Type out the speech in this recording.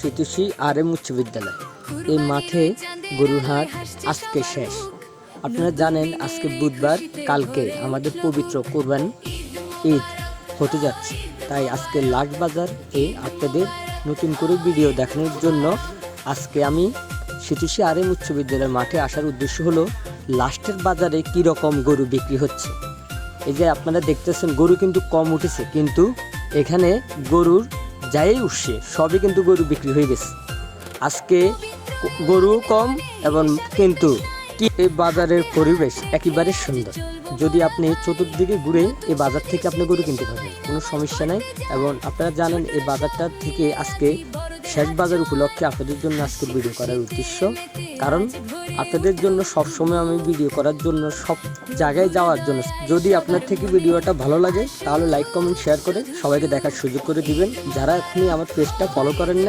সিতুসি RM উচ্চ বিদ্যালয়। এই মাঠে গরুর হাট আজকে শেষ। আপনারা জানেন আজকে বুধবার, কালকে আমাদের পবিত্র কোরবানি ঈদ হতে যাচ্ছে। তাই আজকে লাস্ট বাজার আপনাদের নতুন করে ভিডিও দেখানোর জন্য আজকে আমি সিতুসি RM উচ্চ বিদ্যালয়ের মাঠে আসার উদ্দেশ্য হলো লাস্টের বাজারে কি রকম গরু বিক্রি হচ্ছে। এই যে আপনারা দেখতেছেন গরু কিন্তু কম উঠেছে, কিন্তু এখানে গরুর যাই উঠছে সবই কিন্তু গরু বিক্রি হয়ে গেছে। আজকে গরু কম এবং কিন্তু এই বাজারের পরিবেশ একেবারে সুন্দর। যদি আপনি চতুর্দিকে ঘুরে এই বাজার থেকে আপনি গরু কিনতে পারবেন, কোনো সমস্যা নেই। এবং আপনারা জানেন এই বাজারটা থেকে আজকে শেষ বাজার উপলক্ষে আপনাদের জন্য আজকে ভিডিও করার উদ্দেশ্য, কারণ আপনাদের জন্য সব সময় আমি ভিডিও করার জন্য সব জায়গায় যাওয়ার জন্য। যদি আপনার থেকে ভিডিওটা ভালো লাগে তাহলে লাইক কমেন্ট শেয়ার করে সবাইকে দেখার সুযোগ করে দিবেন। যারা এখনই আমার পেজটা ফলো করেন না